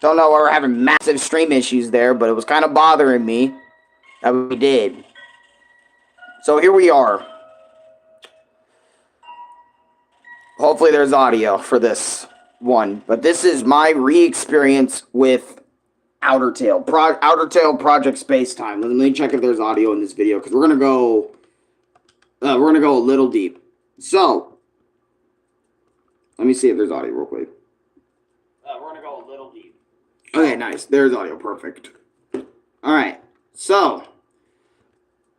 Don't know why we're having massive stream issues there, but it was kind of bothering me that we did. So here we are. Hopefully there's audio for this one. But this is my re-experience with Outertale. Outertale Project Spacetime. Let me check if there's audio in this video, because we're gonna go a little deep. So let me see if there's audio real quick. We're gonna go a little deep. Okay, nice. There's audio. Perfect. Alright. So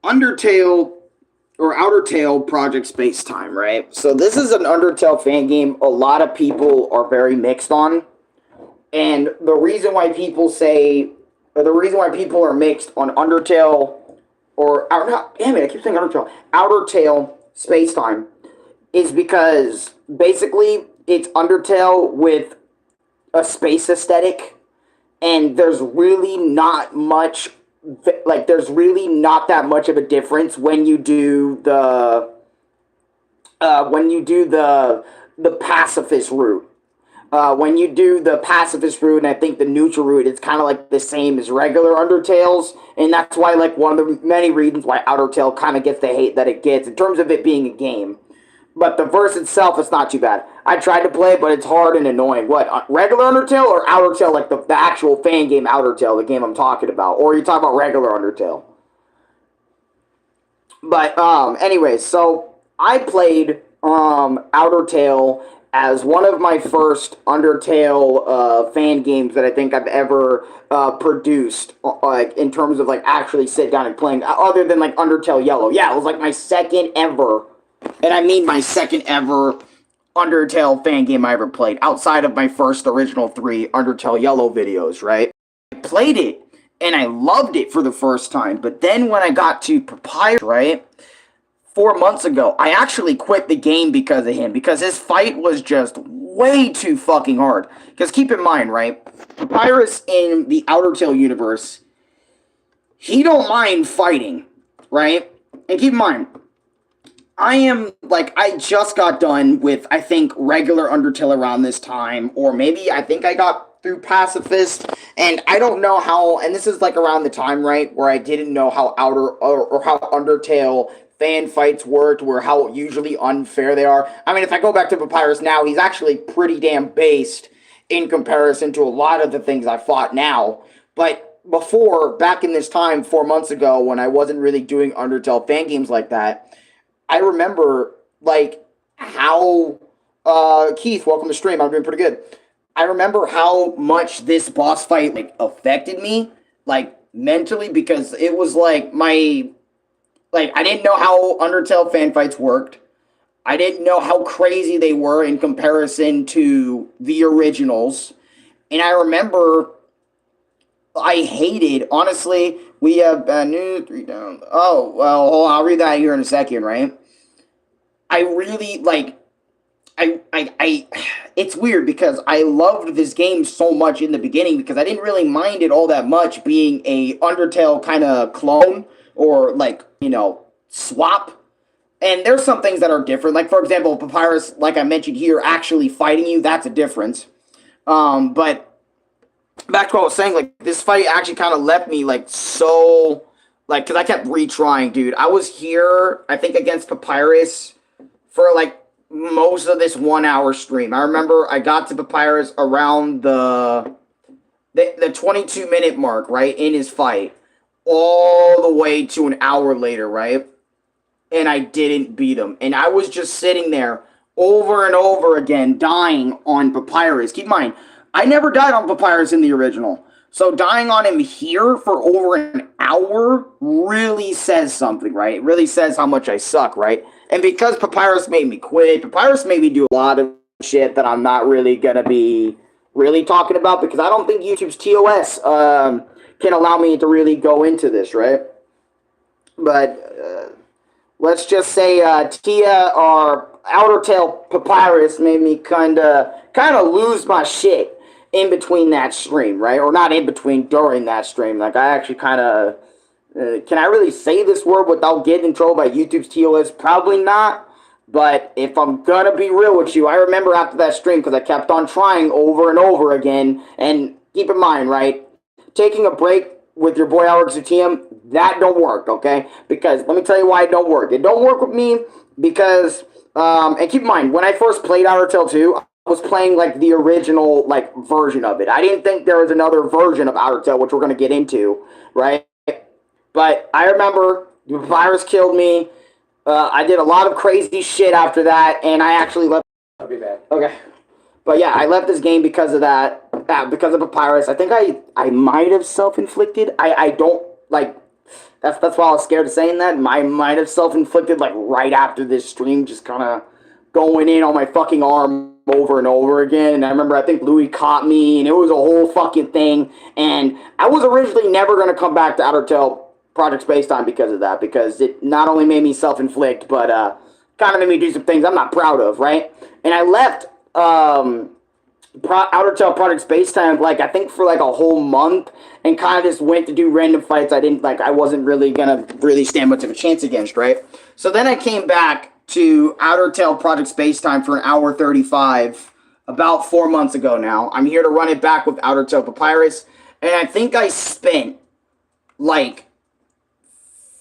Outertale Project Spacetime, right? So this is an Outertale fan game a lot of people are very mixed on. And the reason why people are mixed on Outertale, I keep saying Outertale Spacetime, is because basically it's Outertale with a space aesthetic, and there's really not that much of a difference when you do the pacifist route. When you do the pacifist route, and I think the neutral route, it's kind of like the same as regular Undertales, and that's why, like, one of the many reasons why Outertale kind of gets the hate that it gets in terms of it being a game. But the verse itself, it's not too bad. I tried to play it, but it's hard and annoying. What, regular Undertale or Outertale, like the actual fan game Outertale, the game I'm talking about? Or are you talking about regular Undertale? But, anyways, so I played Outertale as one of my first Undertale fan games that I think I've ever produced, like, in terms of, like, actually sit down and playing, other than, like, Undertale Yellow. Yeah, it was, like, my second ever, and I mean my second ever Undertale fan game I ever played, outside of my first original 3 Undertale Yellow videos, right? I played it, and I loved it for the first time, but then when I got to Papyrus, right, 4 months ago, I actually quit the game because of him, because his fight was just way too fucking hard. Because keep in mind, right, Papyrus in the Outertale universe, he don't mind fighting, right? And keep in mind, I just got done with, I think, regular Undertale around this time, or maybe I think I got through Pacifist, and I don't know how, and this is like around the time, right, where I didn't know how how Undertale fan fights worked, or how usually unfair they are. I mean, if I go back to Papyrus now, he's actually pretty damn based in comparison to a lot of the things I fought now, but before, back in this time, 4 months ago, when I wasn't really doing Undertale fan games like that, I remember, like, how, Keith, welcome to stream, I'm doing pretty good. I remember how much this boss fight, like, affected me, like, mentally, because it was, like, I didn't know how Undertale fan fights worked. I didn't know how crazy they were in comparison to the originals. And I remember I hated, honestly, we have bad news, 3 down. Oh, well, hold on, I'll read that here in a second, right? I really, like, it's weird because I loved this game so much in the beginning because I didn't really mind it all that much being a Undertale kind of clone or, like, you know, swap. And there's some things that are different. Like, for example, Papyrus, like I mentioned here, actually fighting you, that's a difference. But back to what I was saying, like, this fight actually kind of left me, like, so, like, because I kept retrying, dude. I was here, I think, against Papyrus for, like, most of this 1 hour stream. I remember I got to Papyrus around the 22-minute mark, right, in his fight, all the way to an hour later, right? And I didn't beat him. And I was just sitting there over and over again, dying on Papyrus. Keep in mind, I never died on Papyrus in the original. So dying on him here for over an hour really says something, right? It really says how much I suck, right? And because Papyrus made me quit, Papyrus made me do a lot of shit that I'm not really going to be really talking about because I don't think YouTube's TOS can allow me to really go into this, right? But let's just say Tia or Outertale Papyrus made me kind of lose my shit in between that stream, right? Or not in between, during that stream. Like, I actually kind of... can I really say this word without getting in trouble by YouTube's TOS? Probably not. But if I'm gonna be real with you, I remember after that stream, because I kept on trying over and over again, and keep in mind, right? Taking a break with your boy Arekkusu, that don't work, okay? Because let me tell you why it don't work. It don't work with me because, and keep in mind, when I first played Outertale 2, I was playing like the original like version of it. I didn't think there was another version of Outertale, which we're gonna get into, right? But I remember the virus killed me. I did a lot of crazy shit after that, and I actually left. I'll be back. Okay. But yeah, I left this game because of that, because of Papyrus. I think I might have self-inflicted. I don't, like, that's why I was scared of saying that. I might have self-inflicted, like, right after this stream, just kind of going in on my fucking arm over and over again. And I remember, I think Louis caught me, and it was a whole fucking thing. And I was originally never going to come back to Outertale Project Spacetime because of that, because it not only made me self-inflict, but kind of made me do some things I'm not proud of, right? And I left Outertale Project Spacetime, like, I think for like a whole month, and kind of just went to do random fights I wasn't really gonna really stand much of a chance against, right? So then I came back to Outertale Project Spacetime for an hour 35 about 4 months ago now. I'm here to run it back with Outertale Papyrus, and I think I spent like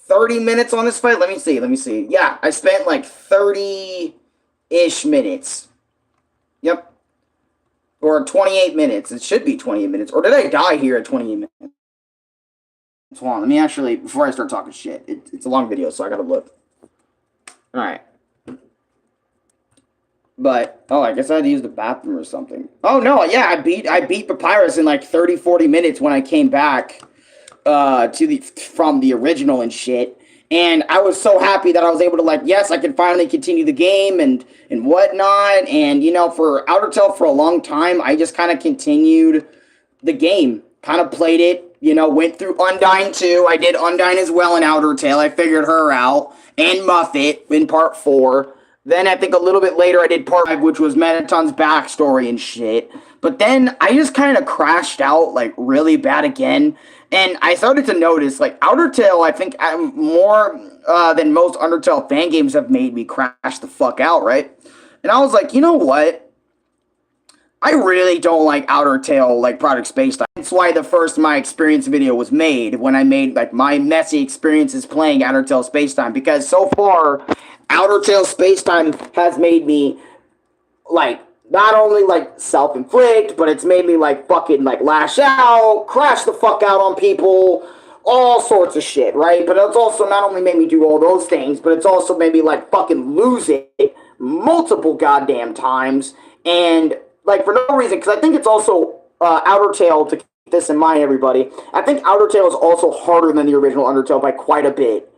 30 minutes on this fight. Let me see. Yeah, I spent like 30-ish minutes. Yep. Or 28 minutes. It should be 28 minutes. Or did I die here at 28 minutes? Hold on. Let me actually, before I start talking shit, it's a long video, so I gotta look. Alright. But, oh, I guess I had to use the bathroom or something. Oh, no, yeah, I beat Papyrus in like 30, 40 minutes when I came back from the original and shit. And I was so happy that I was able to, like, yes, I can finally continue the game and whatnot. And, you know, for Outertale for a long time, I just kind of continued the game. Kind of played it, you know, went through Undyne 2. I did Undyne as well in Outertale. I figured her out. And Muffet in Part 4. Then I think a little bit later I did Part 5, which was Mettaton's backstory and shit. But then I just kind of crashed out, like, really bad again. And I started to notice, like, Outertale, I think, more than most Undertale fan games have made me crash the fuck out, right? And I was like, you know what? I really don't like Outertale, like, Project Spacetime. That's why the first My Experience video was made, when I made, like, my messy experiences playing Outertale Spacetime. Because so far, Outertale Spacetime has made me, like, not only, like, self-inflict, but it's made me, like, fucking, like, lash out, crash the fuck out on people, all sorts of shit, right? But it's also not only made me do all those things, but it's also made me, like, fucking lose it multiple goddamn times, and, like, for no reason, because I think it's also, Outertale, to keep this in mind, everybody, I think Outertale is also harder than the original Undertale by quite a bit.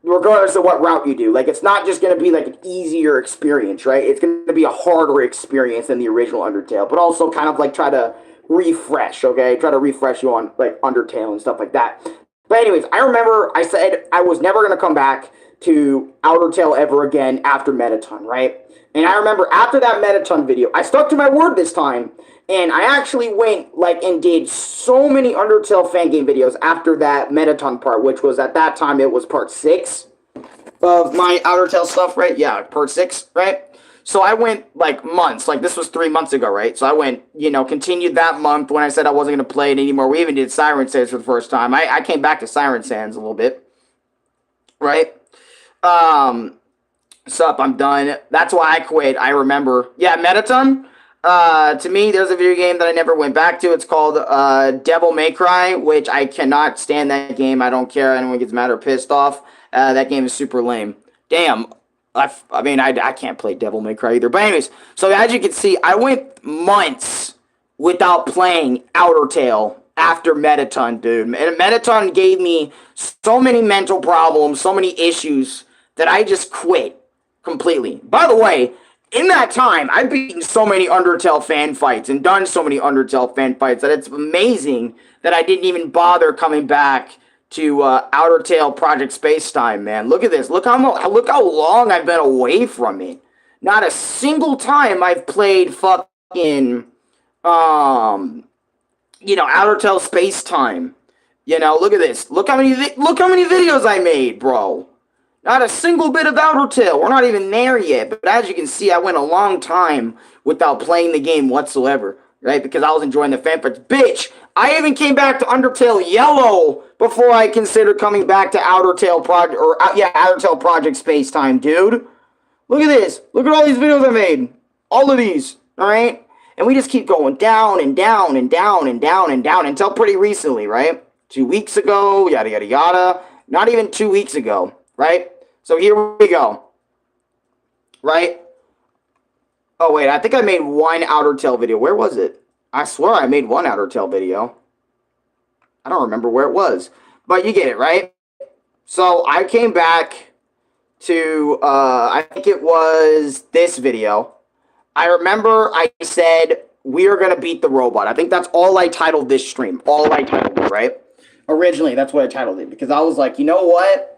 Regardless of what route you do. Like, it's not just going to be, like, an easier experience, right? It's going to be a harder experience than the original Undertale, but also kind of, like, try to refresh, okay? Try to refresh you on, like, Undertale and stuff like that. But anyways, I remember I said I was never going to come back to Outertale ever again after Mettaton, right? And I remember after that Mettaton video, I stuck to my word this time, and I actually went, like, and did so many Undertale fan game videos after that Mettaton part, which was, at that time, it was part 6 of my Outertale stuff, right? Yeah, part 6, right? So I went, like, months. Like, this was 3 months ago, right? So I went, you know, continued that month when I said I wasn't going to play it anymore. We even did Siren Sands for the first time. I came back to Siren Sands a little bit, right? Sup, I'm done. That's why I quit. I remember. Yeah, Mettaton. To me, there's a video game that I never went back to. It's called Devil May Cry, which I cannot stand that game. I don't care. Anyone gets mad or pissed off. That game is super lame. Damn. I mean, I can't play Devil May Cry either. But anyways, so as you can see, I went months without playing Outertale after Mettaton, dude. And Mettaton gave me so many mental problems, so many issues, that I just quit completely. By the way, in that time, I've beaten so many Undertale fan fights and done so many Undertale fan fights that it's amazing that I didn't even bother coming back to Outertale Project Spacetime, man. Look at this. Look how long I've been away from it. Not a single time I've played fucking, Outertale Spacetime. You know, look at this. Look how many videos I made, bro. Not a single bit of Outertale. We're not even there yet. But as you can see, I went a long time without playing the game whatsoever. right? Because I was enjoying the fanfics. Bitch, I even came back to Undertale Yellow before I considered coming back to Outertale Project, or yeah, Outertale Project Spacetime, dude. Look at this. Look at all these videos I made. All of these, all right? And we just keep going down and down and down and down and down until pretty recently, right? 2 weeks ago, yada, yada, yada. Not even 2 weeks ago, right? So here we go, right? Oh, wait, I think I made one Outertale video. Where was it? I swear I made one Outertale video. I don't remember where it was. But you get it, right? So I came back to, I think it was this video. I remember I said, we are going to beat the robot. I think that's all I titled this stream. All I titled it, right? Originally, that's what I titled it. Because I was like, you know what?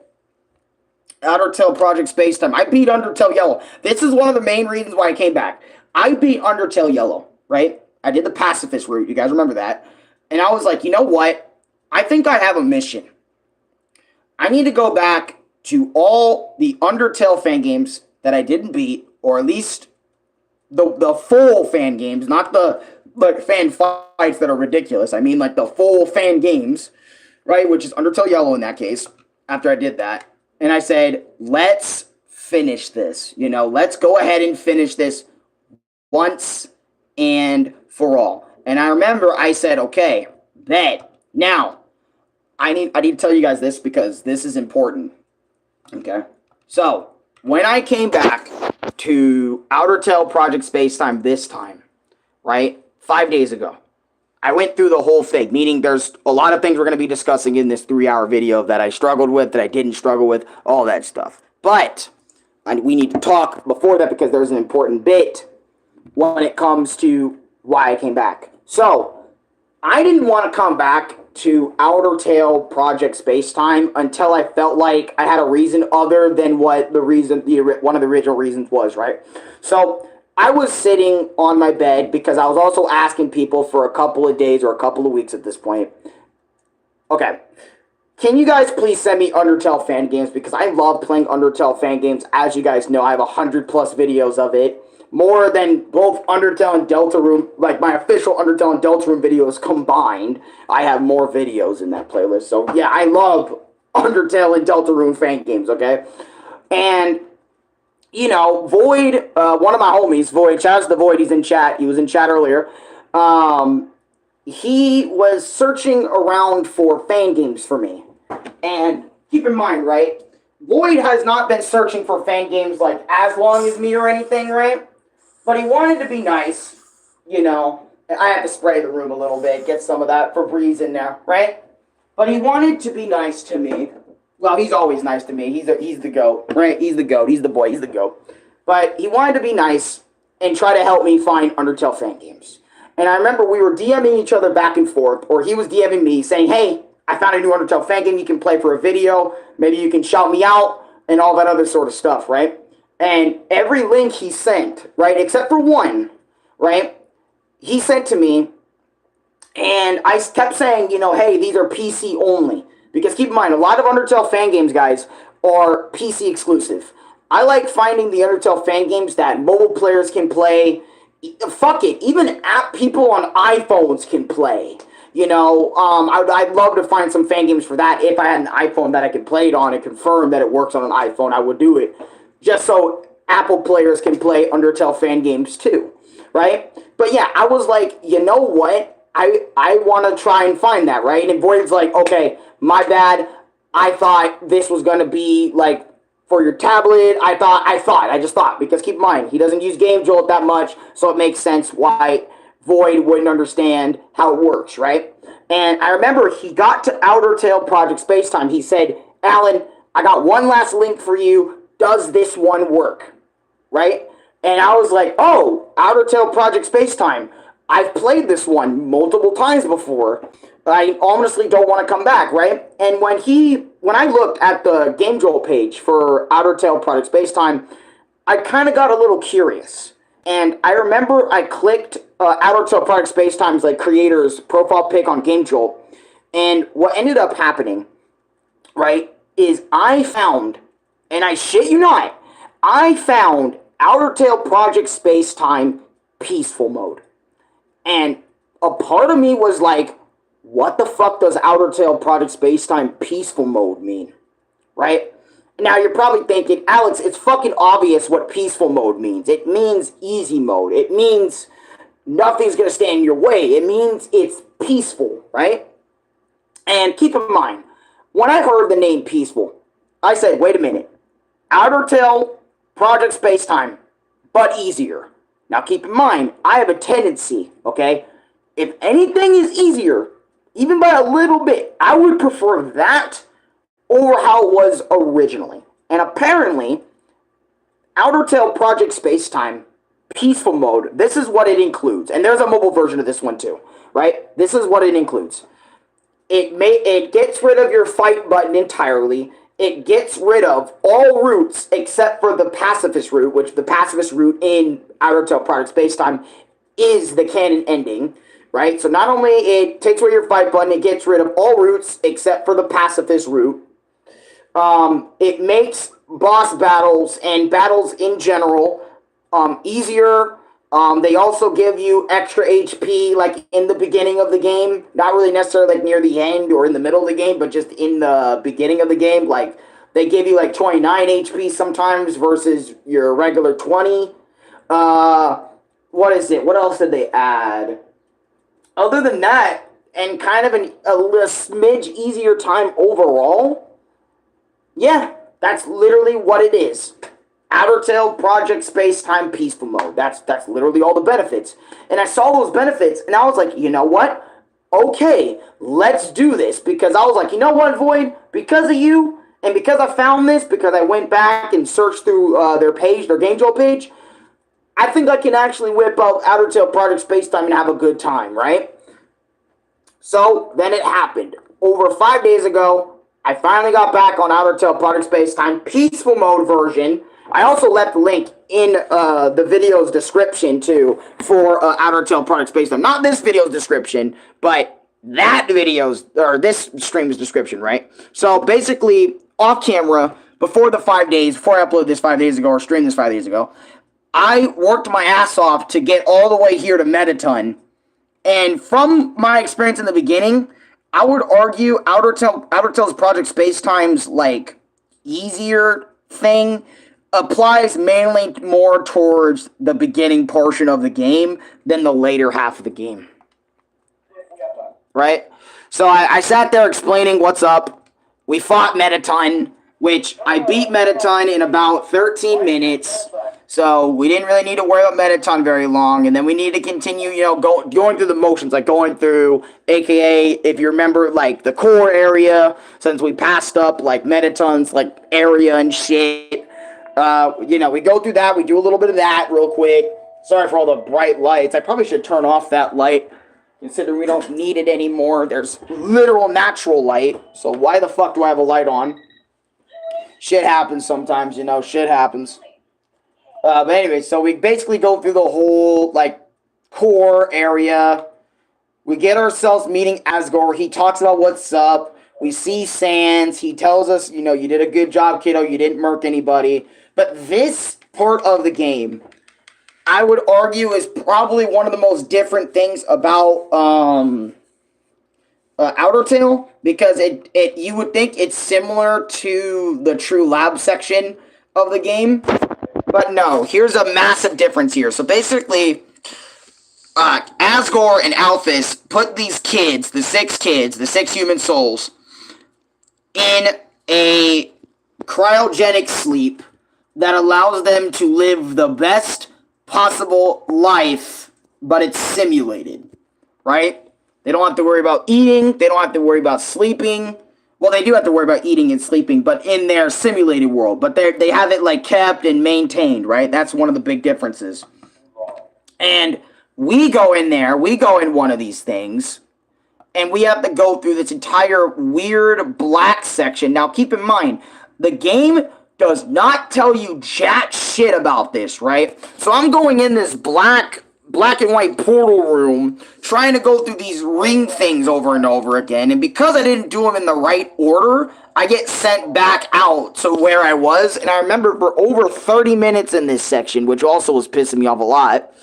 Outertale Project Spacetime. I beat Undertale Yellow. This is one of the main reasons why I came back. I beat Undertale Yellow, right? I did the Pacifist route. You guys remember that? And I was like, you know what? I think I have a mission. I need to go back to all the Undertale fan games that I didn't beat, or at least the full fan games, not the fan fights that are ridiculous. I mean, like the full fan games, right? Which is Undertale Yellow in that case, after I did that. And I said, let's finish this. You know, let's go ahead and finish this once and for all. And I remember I said, okay, bet. Now, I need to tell you guys this because this is important. Okay? So, when I came back to Outertale Project Spacetime this time, right, 5 days ago, I went through the whole thing, meaning there's a lot of things we're going to be discussing in this 3-hour video that I struggled with, that I didn't struggle with, all that stuff. But we need to talk before that because there's an important bit when it comes to why I came back. So, I didn't want to come back to Outertale Project Spacetime until I felt like I had a reason other than what one of the original reasons was, right? So, I was sitting on my bed because I was also asking people for a couple of days or a couple of weeks at this point. Okay, can you guys please send me Undertale fan games? Because I love playing Undertale fan games. As you guys know, I have 100+ videos of it. More than both Undertale and Deltarune, like my official Undertale and Deltarune videos combined. I have more videos in that playlist. So yeah, I love Undertale and Deltarune fan games, okay? And you know, Void, one of my homies, Void, shout out to the Void, he's in chat, he was in chat earlier, he was searching around for fan games for me, and keep in mind, right, Void has not been searching for fan games, like, as long as me or anything, right, but he wanted to be nice, you know, I had to spray the room a little bit, get some of that Febreze in there, right, but he wanted to be nice to me. Well, he's always nice to me. He's the GOAT, right? He's the GOAT. He's the boy. He's the GOAT. But he wanted to be nice and try to help me find Undertale fan games. And I remember we were DMing each other back and forth, or he was DMing me saying, hey, I found a new Undertale fan game you can play for a video. Maybe you can shout me out and all that other sort of stuff, right? And every link he sent, right, except for one, right, he sent to me, and I kept saying, you know, hey, these are PC only. Because keep in mind, a lot of Undertale fan games, guys, are PC exclusive. I like finding the Undertale fan games that mobile players can play. Fuck it, even app people on iPhones can play. You know, I'd love to find some fan games for that. If I had an iPhone that I could play it on and confirm that it works on an iPhone, I would do it. Just so Apple players can play Undertale fan games too, right? But yeah, I was like, you know what? I want to try and find that, right? And Void's like, okay, my bad. I thought this was going to be, like, for your tablet. I just thought. Because keep in mind, he doesn't use Game Jolt that much, so it makes sense why Void wouldn't understand how it works, right? And I remember he got to Outertale Project Spacetime. He said, Alan, I got one last link for you. Does this one work? Right? And I was like, oh, Outertale Project Spacetime. I've played this one multiple times before. I honestly don't want to come back, right? And when I looked at the Game Jolt page for Outertale Project Spacetime, I kind of got a little curious. And I remember I clicked Outertale Project Spacetime's like creator's profile pic on Game Jolt. And what ended up happening, right, is I found, and I shit you not, I found Outertale Project Spacetime Peaceful Mode. And a part of me was like, what the fuck does Outertale Project Spacetime peaceful mode mean? Right? Now you're probably thinking, Alex, it's fucking obvious what peaceful mode means. It means easy mode. It means nothing's gonna stand in your way. It means it's peaceful, right? And keep in mind, when I heard the name peaceful, I said, wait a minute. Outertale Project Spacetime, but easier. Now keep in mind, I have a tendency, okay? If anything is easier, even by a little bit, I would prefer that over how it was originally. And apparently, Outertale Project Spacetime peaceful mode, this is what it includes. And there's a mobile version of this one too, right? This is what it includes. It gets rid of your fight button entirely. It gets rid of all routes except for the Pacifist route, which the Pacifist route in Outertale Project Spacetime is the canon ending, right? So not only it takes away your fight button, it gets rid of all routes except for the Pacifist route. It makes boss battles and battles in general easier. They also give you extra HP, like in the beginning of the game. Not really necessarily like near the end or in the middle of the game, but just in the beginning of the game. Like, they give you like 29 HP sometimes versus your regular 20. What is it? What else did they add? Other than that, and kind of a smidge easier time overall, yeah, that's literally what it is. Outertale Project Spacetime Peaceful Mode. That's literally all the benefits. And I saw those benefits, and I was like, you know what? Okay, let's do this. Because I was like, you know what, Void? Because of you, and because I found this, because I went back and searched through their page, their GameJolt page, I think I can actually whip up Outertale Project Spacetime and have a good time, right? So, then it happened. Over 5 days ago, I finally got back on Outertale Project Spacetime Peaceful Mode version. I also left the link in the video's description, too, for Outertale Project Spacetime. Not this video's description, but that video's, or this stream's description, right? So, basically, off camera, before the 5 days, before I uploaded this 5 days ago, or streamed this 5 days ago, I worked my ass off to get all the way here to Metaton. And from my experience in the beginning, I would argue Outertale's Project Spacetime's, like, easier thing applies mainly more towards the beginning portion of the game than the later half of the game. Right? So I sat there explaining what's up. We fought Metaton, which I beat Metaton in about 13 minutes. So we didn't really need to worry about Metaton very long. And then we need to continue, you know, going through the motions, like going through, aka, if you remember, like, the core area, since we passed up, like, Metaton's, like, area and shit. You know, we go through that, we do a little bit of that real quick. Sorry for all the bright lights. I probably should turn off that light, considering we don't need it anymore. There's literal natural light, so why the fuck do I have a light on? Shit happens sometimes, you know, shit happens. But anyway, so we basically go through the whole, like, core area. We get ourselves meeting Asgore. He talks about what's up. We see Sans. He tells us, you know, you did a good job, kiddo. You didn't murk anybody. But this part of the game, I would argue, is probably one of the most different things about Outertale, because you would think it's similar to the True Lab section of the game, but no. Here's a massive difference here. So basically, Asgore and Alphys put these kids, the six human souls, in a cryogenic sleep that allows them to live the best possible life, but it's simulated, right? They don't have to worry about eating, they don't have to worry about sleeping. Well, they do have to worry about eating and sleeping, but in their simulated world. But they have it, like, kept and maintained, right? That's one of the big differences. And we go in there, we go in one of these things, and we have to go through this entire weird black section. Now, keep in mind, the game does not tell you jack shit about this, right? So I'm going in this black and white portal room, trying to go through these ring things over and over again, and because I didn't do them in the right order, I get sent back out to where I was, and I remember for over 30 minutes in this section, which also was pissing me off a lot,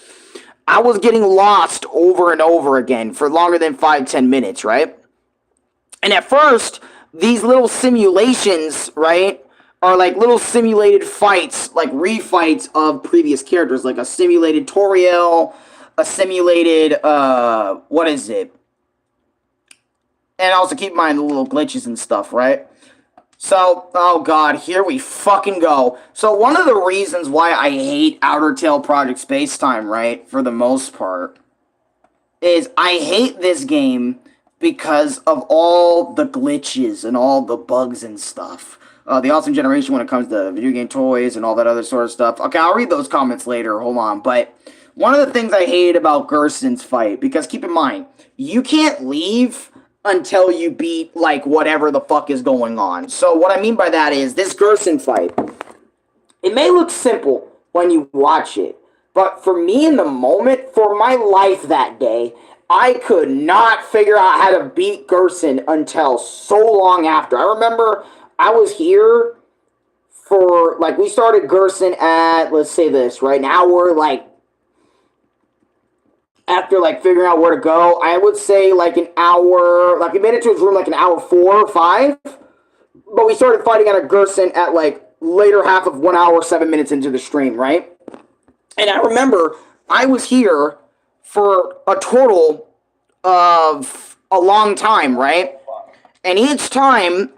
I was getting lost over and over again for longer than 5-10 minutes, right? And at first, these little simulations, right, are like little simulated fights, like refights of previous characters, like a simulated Toriel, a simulated, what is it? And also keep in mind the little glitches and stuff, right? So, oh god, here we fucking go. So one of the reasons why I hate Outertale Project Spacetime, right, for the most part, is I hate this game because of all the glitches and all the bugs and stuff. The awesome generation when it comes to video game toys and all that other sort of stuff. Okay, I'll read those comments later, hold on. But one of the things I hate about Gerson's fight, because keep in mind, you can't leave until you beat, like, whatever the fuck is going on. So what I mean by that is, this Gerson fight, it may look simple when you watch it, but for me in the moment, for my life that day, I could not figure out how to beat Gerson until so long after. I remember I was here for, like, we started Gerson at, let's say this, right now we're, like, after, like, figuring out where to go, I would say, like, an hour, like, we made it to his room, like, an hour 4 or 5, but we started fighting at a Gerson at, like, later half of 1 hour, 7 minutes into the stream, right? And I remember I was here for a total of a long time, right? And each time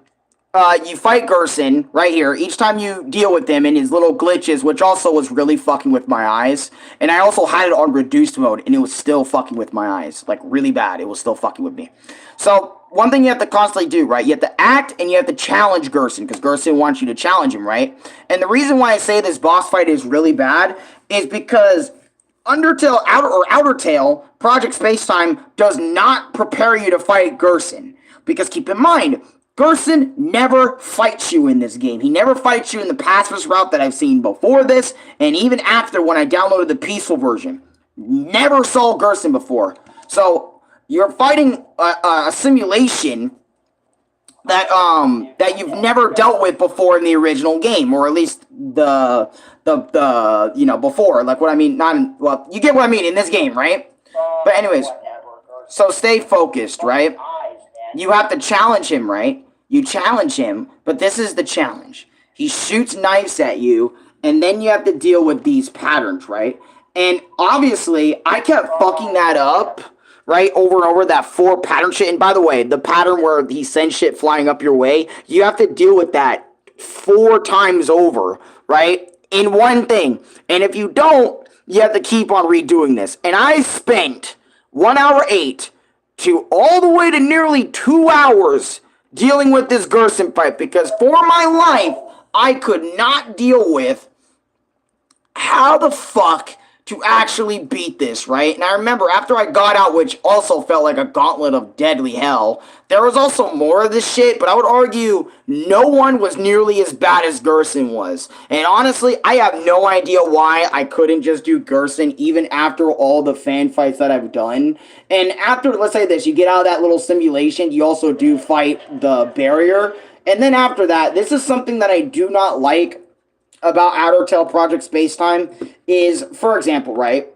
you fight Gerson, right here, each time you deal with him and his little glitches, which also was really fucking with my eyes, and I also had it on reduced mode, and it was still fucking with my eyes, like, really bad, it was still fucking with me. So, one thing you have to constantly do, right, you have to act and you have to challenge Gerson, because Gerson wants you to challenge him, right? And the reason why I say this boss fight is really bad is because Outertale Project Spacetime does not prepare you to fight Gerson, because keep in mind, Gerson never fights you in this game. He never fights you in the pacifist route that I've seen before this, and even after when I downloaded the peaceful version. Never saw Gerson before. So, you're fighting a simulation that that you've never dealt with before in the original game, or at least the you know, before. Like, what I mean, well, you get what I mean in this game, right? But anyways, so stay focused, right? You have to challenge him, right? You challenge him, but this is the challenge. He shoots knives at you, and then you have to deal with these patterns, right? And obviously, I kept fucking that up, right, over and over, that 4 pattern shit. And by the way, the pattern where he sends shit flying up your way, you have to deal with that 4 times over, right, in one thing. And if you don't, you have to keep on redoing this. And I spent 1 hour 8 to all the way to nearly 2 hours dealing with this Gerson fight, because for my life, I could not deal with how the fuck to actually beat this, right? And I remember after I got out, which also felt like a gauntlet of deadly hell, there was also more of this shit, but I would argue no one was nearly as bad as Gerson was. And honestly, I have no idea why I couldn't just do Gerson even after all the fan fights that I've done. And after, let's say this, you get out of that little simulation, you also do fight the barrier. And then after that, this is something that I do not like about Outertale Project Spacetime is, for example, right,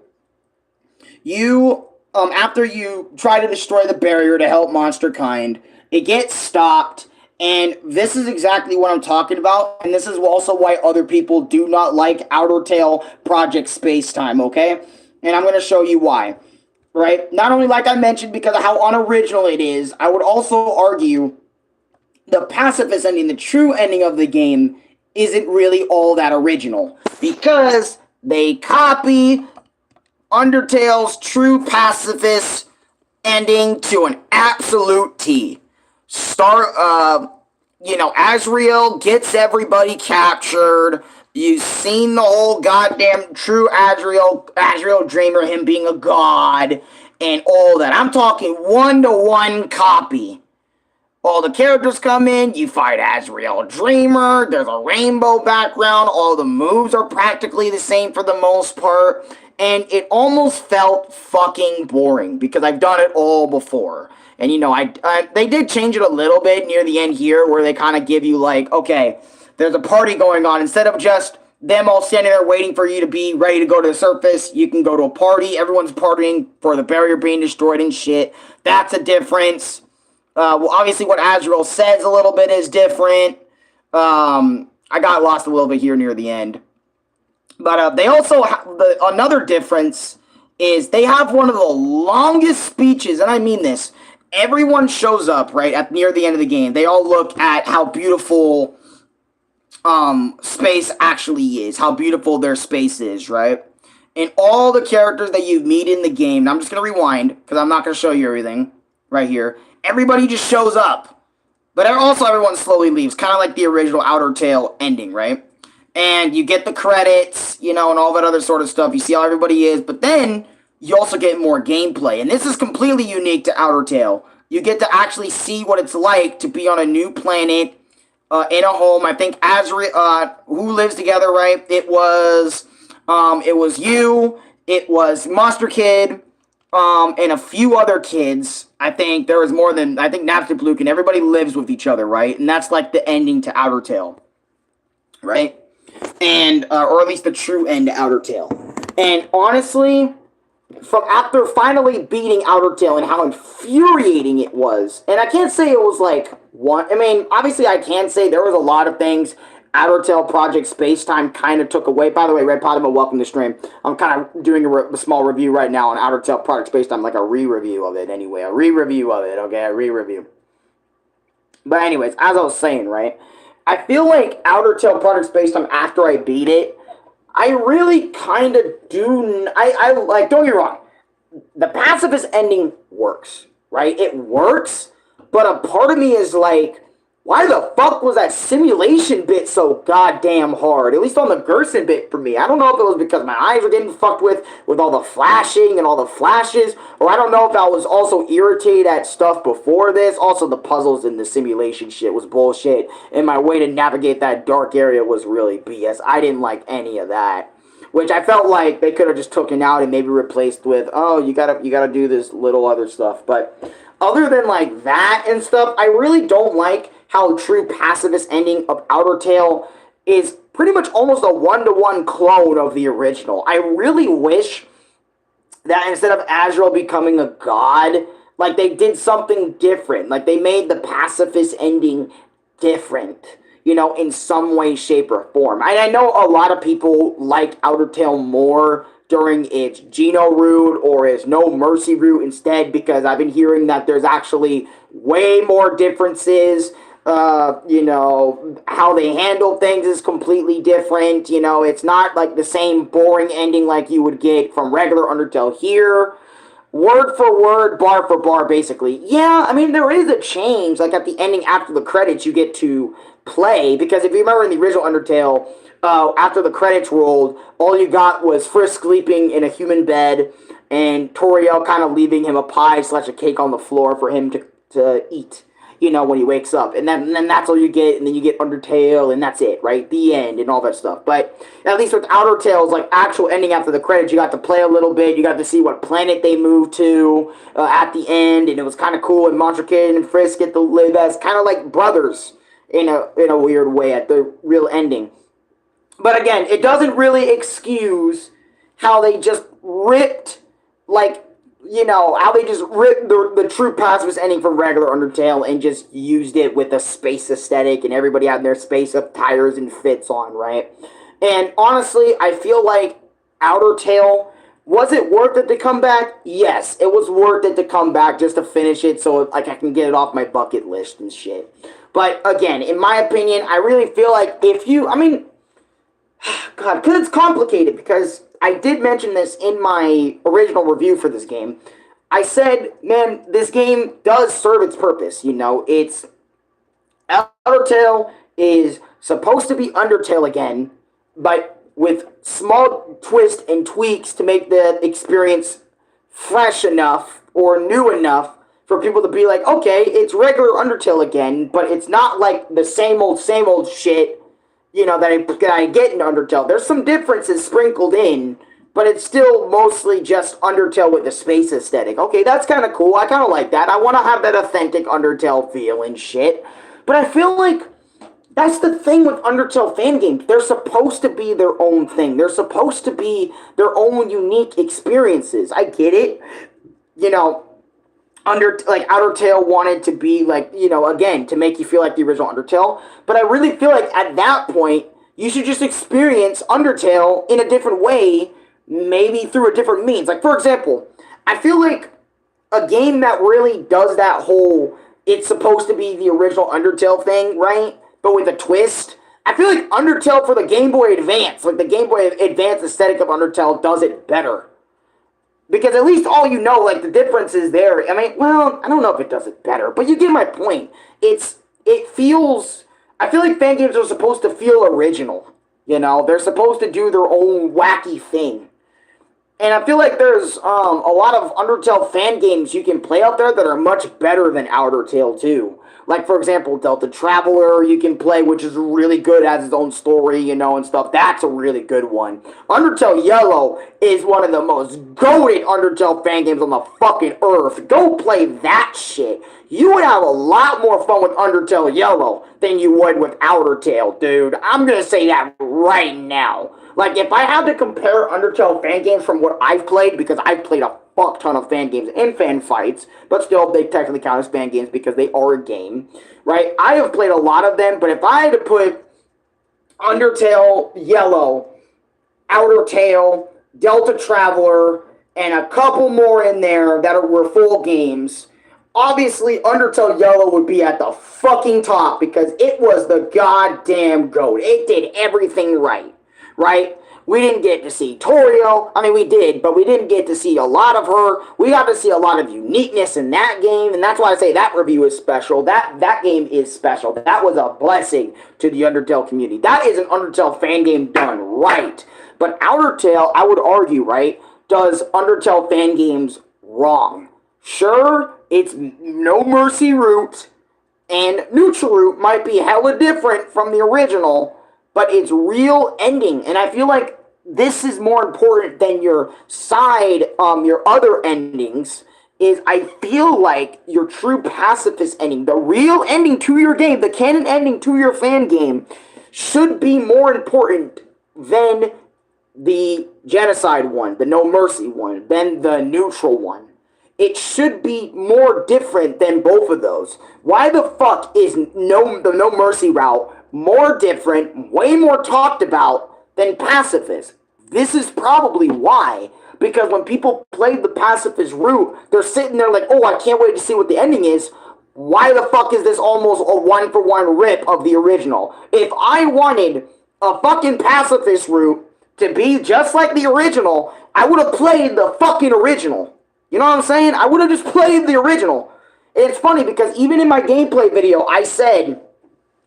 you, after you try to destroy the barrier to help monster kind, it gets stopped, and this is exactly what I'm talking about, and this is also why other people do not like Outertale Project Spacetime, okay? And I'm going to show you why, right? Not only, like I mentioned, because of how unoriginal it is, I would also argue the pacifist ending, the true ending of the game, isn't really all that original, because they copy Undertale's true pacifist ending to an absolute T. You know, Azrael gets everybody captured. You've seen the whole goddamn true Azrael Dreamer, him being a god, and all that. I'm talking 1-to-1 copy. All the characters come in, you fight Azrael Dreamer, there's a rainbow background, all the moves are practically the same for the most part, and it almost felt fucking boring, because I've done it all before. And, you know, they did change it a little bit near the end here, where they kind of give you, like, okay, there's a party going on, instead of just them all standing there waiting for you to be ready to go to the surface. You can go to a party. Everyone's partying for the barrier being destroyed and shit. That's a difference. Well, obviously, what Azrael says a little bit is different. I got lost a little bit here near the end. But they also another difference is they have one of the longest speeches, and I mean this. Everyone shows up right at near the end of the game. They all look at how beautiful space actually is, how beautiful their space is, right? And all the characters that you meet in the game. Now I'm just gonna rewind because I'm not gonna show you everything right here. Everybody just shows up, but also everyone slowly leaves, kind of like the original Outertale ending, right? And you get the credits, you know, and all that other sort of stuff. You see how everybody is, but then you also get more gameplay. And this is completely unique to Outertale. You get to actually see what it's like to be on a new planet, in a home. I think who lives together, right? It was you, it was Monster Kid, and a few other kids. I think there was more than, I think Napster Blue, and everybody lives with each other, right? And that's like the ending to Outertale, right? And or at least the true end to Outertale. And honestly, from after finally beating Outertale and how infuriating it was, and I can't say it was like one. I mean, obviously, I can say there was a lot of things Outertale Project Spacetime kind of took away. By the way, Red Potterman, welcome to stream. I'm kind of doing a small review right now on Outertale Project Spacetime, like a re-review of it. Anyway, a re-review of it. Okay, a re-review. But anyways, as I was saying, right. I feel like Outertale Project Spacetime, after I beat it, I really kind of do... I like, don't get me wrong, the pacifist ending works, right? It works, but a part of me is like, why the fuck was that simulation bit so goddamn hard? At least on the Gerson bit for me. I don't know if it was because my eyes were getting fucked with all the flashing and all the flashes, or I don't know if I was also irritated at stuff before this. Also, the puzzles and the simulation shit was bullshit, and my way to navigate that dark area was really BS. I didn't like any of that, which I felt like they could have just taken out and maybe replaced with, oh, you gotta do this little other stuff. But other than like that and stuff, I really don't like how true pacifist ending of Outertale is pretty much almost a one-to-one clone of the original. I really wish that instead of Azrael becoming a god, like they did something different. Like they made the pacifist ending different, you know, in some way, shape, or form. I know a lot of people like Outertale more during its Geno route or its No Mercy route instead, because I've been hearing that there's actually way more differences. You know, how they handle things is completely different. You know, it's not like the same boring ending like you would get from regular Undertale here. Word for word, bar for bar, basically. Yeah, I mean, there is a change. Like, at the ending, after the credits, you get to play. Because if you remember in the original Undertale, after the credits rolled, all you got was Frisk sleeping in a human bed, and Toriel kind of leaving him a pie / a cake on the floor for him to eat, you know, when he wakes up. And then that's all you get, and then you get Undertale, and that's it, right? The end, and all that stuff. But at least with Outertale's, like, actual ending after the credits, you got to play a little bit, you got to see what planet they moved to at the end, and it was kind of cool, and Monster Kid and Frisk get to live as kind of like brothers in a weird way at the real ending. But again, it doesn't really excuse how they just ripped, like, you know, how they just ripped the true pacifist ending from regular Undertale and just used it with a space aesthetic and everybody had their space up tires and fits on, right? And honestly, I feel like Outertale, was it worth it to come back? Yes, it was worth it to come back just to finish it so like I can get it off my bucket list and shit. But again, in my opinion, I really feel like if you, I mean, God, because it's complicated, because I did mention this in my original review for this game. I said, man, this game does serve its purpose, you know. It's, Outertale is supposed to be Undertale again, but with small twists and tweaks to make the experience fresh enough or new enough for people to be like, okay, it's regular Undertale again, but it's not like the same old shit, you know, that I get in Undertale. There's some differences sprinkled in, but it's still mostly just Undertale with the space aesthetic. Okay, that's kind of cool. I kind of like that. I want to have that authentic Undertale feel and shit. But I feel like That's the thing with Undertale fan games. They're supposed to be their own thing. They're supposed to be their own unique experiences. I get it. You know, Outertale wanted to be like, again, to make you feel like the original Undertale. But I really feel like at that point, you should just experience Undertale in a different way, maybe through a different means. Like, for example, I feel like a game that really does that whole it's supposed to be the original Undertale thing, right? But with a twist. I feel like Undertale for the Game Boy Advance, like the Game Boy Advance aesthetic of Undertale does it better. Because at least all you know, like the difference is there. I mean, well, I don't know if it does it better, but you get my point. It feels. I feel like fan games are supposed to feel original. They're supposed to do their own wacky thing. And I feel like there's a lot of Undertale fan games you can play out there that are much better than Outertale too. Like, for example, Delta Traveler you can play, which is really good, has its own story, and stuff. That's a really good one. Undertale Yellow is one of the most goated Undertale fan games on the fucking earth. Go play that shit. You would have a lot more fun with Undertale Yellow than you would with Outertale, dude. I'm gonna say that right now. Like, if I had to compare Undertale fan games from what I've played, because I've played a fuck ton of fan games and fan fights, but still, they technically count as fan games because they are a game, right? I have played a lot of them, but if I had to put Undertale Yellow, Outertale, Delta Traveler, and a couple more in there that were full games, obviously Undertale Yellow would be at the fucking top because it was the goddamn GOAT. It did everything right. Right? We didn't get to see Torio. I mean, we did, but we didn't get to see a lot of her. We got to see a lot of uniqueness in that game, and that's why I say that review is special. That game is special. That was a blessing to the Undertale community. That is an Undertale fan game done right. But Outertale, I would argue, right, does Undertale fan games wrong. Sure, it's No Mercy route, and Neutral route might be hella different from the original, but it's real ending, and I feel like this is more important than your your other endings, is I feel like your true pacifist ending, the real ending to your game, the canon ending to your fan game, should be more important than the genocide one, the No Mercy one, than the neutral one. It should be more different than both of those. Why the fuck is the No Mercy route more different, way more talked about than Pacifist? This is probably why. Because when people play the Pacifist route, they're sitting there like, oh, I can't wait to see what the ending is. Why the fuck is this almost a one-for-one rip of the original? If I wanted a fucking Pacifist route to be just like the original, I would have played the fucking original. You know what I'm saying? I would have just played the original. And it's funny because even in my gameplay video, I said,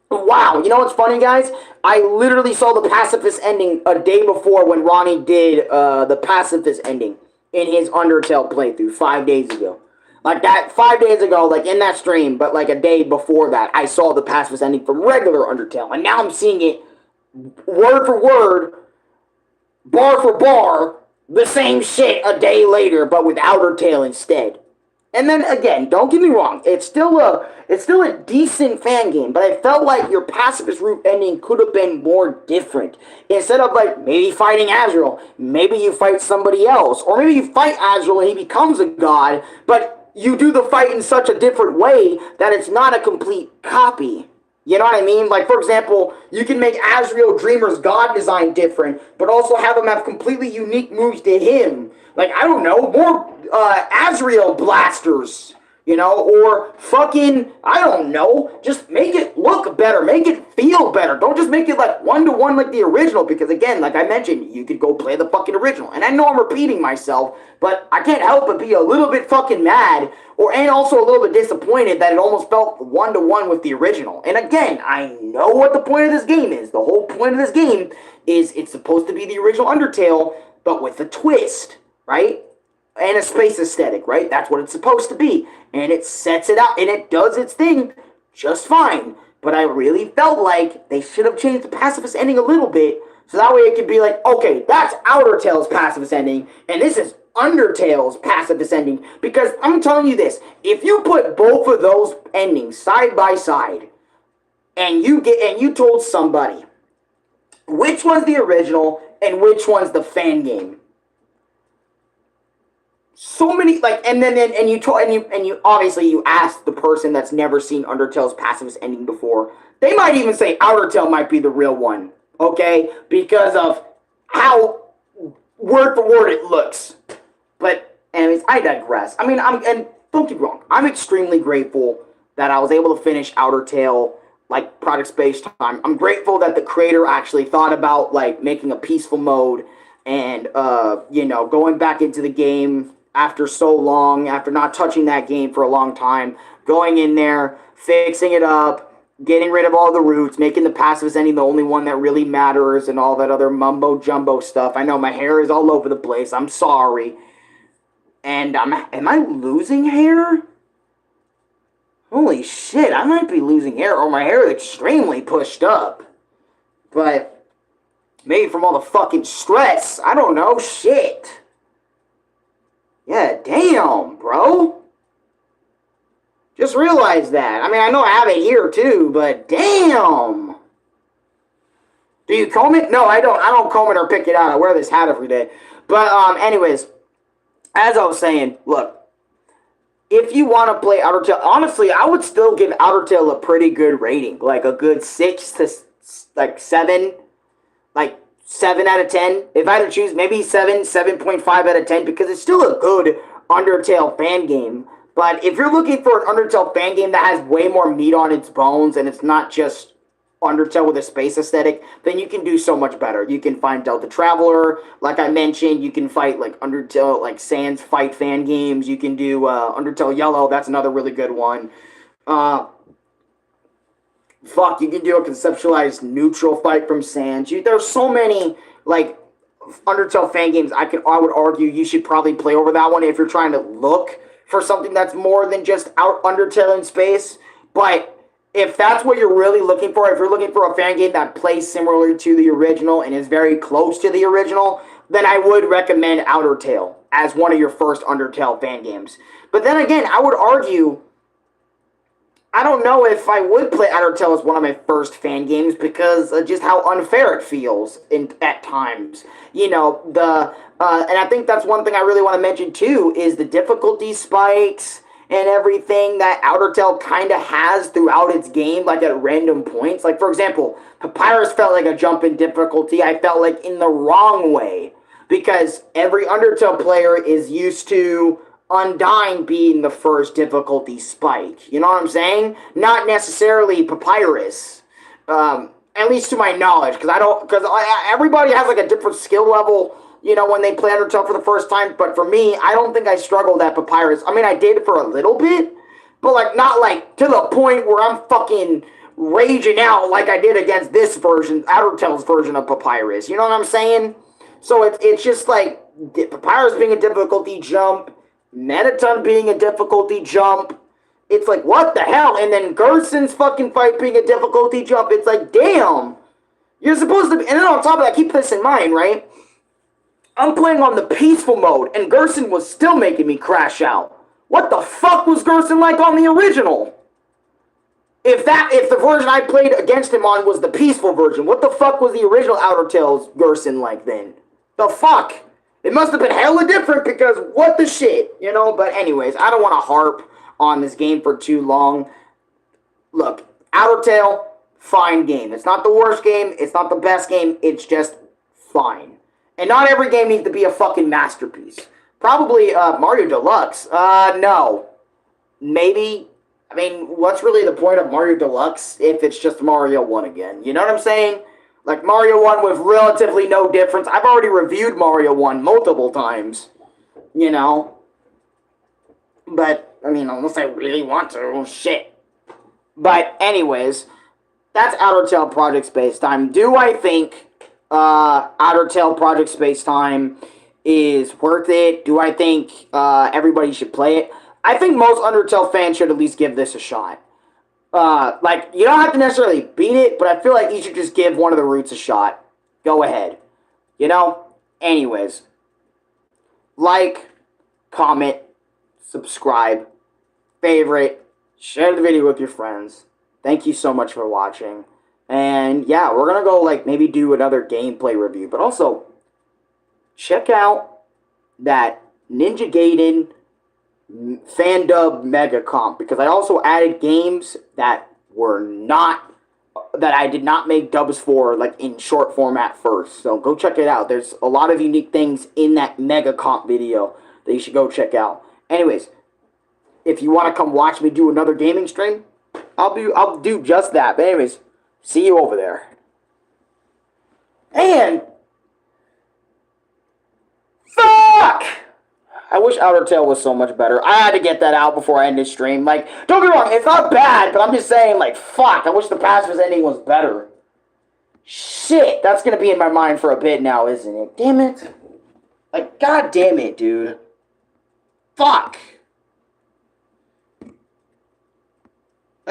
wow, you know what's funny, guys? I literally saw the Pacifist ending a day before when Ronnie did the Pacifist ending in his Undertale playthrough 5 days ago. Like that, 5 days ago, like in that stream, but like a day before that, I saw the Pacifist ending from regular Undertale. And now I'm seeing it word for word, bar for bar, the same shit a day later, but with Outertale instead. And then again, don't get me wrong, it's still a decent fan game, but I felt like your Pacifist route ending could have been more different. Instead of like maybe fighting Azrael, maybe you fight somebody else, or maybe you fight Azrael and he becomes a god, but you do the fight in such a different way that it's not a complete copy. You know what I mean? Like, for example, you can make Azrael Dreamer's god design different, but also have him have completely unique moves to him. Like, I don't know, more Azrael blasters, you know, or fucking, I don't know, just make it look better, make it feel better. Don't just make it like one-to-one like the original, because again, like I mentioned, you could go play the fucking original. And I know I'm repeating myself, but I can't help but be a little bit fucking mad, and also a little bit disappointed that it almost felt one-to-one with the original. And again, I know what the point of this game is. The whole point of this game is it's supposed to be the original Undertale, but with a twist, right? And a space aesthetic, right? That's what it's supposed to be. And it sets it out, and it does its thing just fine. But I really felt like they should have changed the pacifist ending a little bit, so that way it could be like, okay, that's Outertale's pacifist ending, and this is Undertale's pacifist ending. Because I'm telling you this, if you put both of those endings side by side, and you told somebody which one's the original and which one's the fan game. So many, like, and then and you told and you obviously you asked the person that's never seen Undertale's Pacifist ending before. They might even say Outertale might be the real one, okay, because of how word for word it looks. But anyways, I digress. I mean, and don't get me wrong, I'm extremely grateful that I was able to finish Outertale, like Project Spacetime. I'm grateful that the creator actually thought about like making a peaceful mode and going back into the game after so long, after not touching that game for a long time, going in there, fixing it up, getting rid of all the roots, making the Pacifist ending the only one that really matters, and all that other mumbo jumbo stuff. I know my hair is all over the place. I'm sorry. And am I losing hair? Holy shit, I might be losing hair, or my hair is extremely pushed up. But maybe from all the fucking stress. I don't know. Shit. Yeah, damn, bro. Just realized that. I mean, I know I have it here too, but damn. Do you comb it? No, I don't. I don't comb it or pick it out. I wear this hat every day. But anyways, as I was saying, look, if you want to play Outertale, honestly, I would still give Outertale a pretty good rating, like a good 6 to like 7, like 7 out of 10. If I had to choose, maybe 7.5 out of 10, because it's still a good Undertale fan game. But if you're looking for an Undertale fan game that has way more meat on its bones and it's not just Undertale with a space aesthetic, then you can do so much better. You can find Delta Traveler, like I mentioned. You can fight like Undertale, like Sans fight fan games. You can do Undertale Yellow. That's another really good one. You can do a conceptualized neutral fight from Sans. There's so many like Undertale fan games. I would argue you should probably play over that one if you're trying to look for something that's more than just out Undertale in space. But if that's what you're really looking for, if you're looking for a fan game that plays similarly to the original and is very close to the original, then I would recommend Outertale as one of your first Undertale fan games. But then again, I would argue, I don't know if I would play Outertale as one of my first fan games because of just how unfair it feels at times. And I think that's one thing I really want to mention too, is the difficulty spikes and everything that Outertale kind of has throughout its game, like at random points. Like, for example, Papyrus felt like a jump in difficulty. I felt like in the wrong way, because every Undertale player is used to Undying being the first difficulty spike. You know what I'm saying? Not necessarily Papyrus. At least to my knowledge, because everybody has like a different skill level, when they play Undertale for the first time. But for me, I don't think I struggled at Papyrus. I mean, I did for a little bit, but like not like to the point where I'm fucking raging out like I did against this version, Outertale's version of Papyrus. You know what I'm saying? So it's just like Papyrus being a difficulty jump, Mettaton being a difficulty jump. It's like, what the hell? And then Gerson's fucking fight being a difficulty jump. It's like, damn. You're supposed to be... And then on top of that, keep this in mind, right? I'm playing on the peaceful mode, and Gerson was still making me crash out. What the fuck was Gerson like on the original? If the version I played against him on was the peaceful version, what the fuck was the original Outertale's Gerson like then? The fuck? It must have been hella different, because what the shit, But anyways, I don't want to harp on this game for too long. Look, Outertale, fine game. It's not the worst game. It's not the best game. It's just fine. And not every game needs to be a fucking masterpiece. Probably Mario Deluxe. No. Maybe. I mean, what's really the point of Mario Deluxe if it's just Mario 1 again? You know what I'm saying? Like Mario 1 with relatively no difference. I've already reviewed Mario 1 multiple times. But, I mean, unless I really want to, shit. But, anyways, that's Outertale Project Spacetime. Do I think Outertale Project Spacetime is worth it? Do I think everybody should play it? I think most Undertale fans should at least give this a shot. You don't have to necessarily beat it, but I feel like you should just give one of the roots a shot. Go ahead. Anyways. Like, comment, subscribe, favorite, share the video with your friends. thank you so much for watching. And yeah, we're gonna go like maybe do another gameplay review, but also check out that Ninja Gaiden fan dub mega comp, because I also added games that were not that I did not make dubs for, like in short format first. So go check it out. There's a lot of unique things in that mega comp video that you should go check out. Anyways, if you want to come watch me do another gaming stream, I'll do just that. But anyways, see you over there. And fuck! I wish Outertale was so much better. I had to get that out before I end this stream. Like, don't get me wrong, it's not bad, but I'm just saying, like, fuck, I wish the Pacifist ending was better. Shit, that's gonna be in my mind for a bit now, isn't it? Damn it. Like, god damn it, dude. Fuck.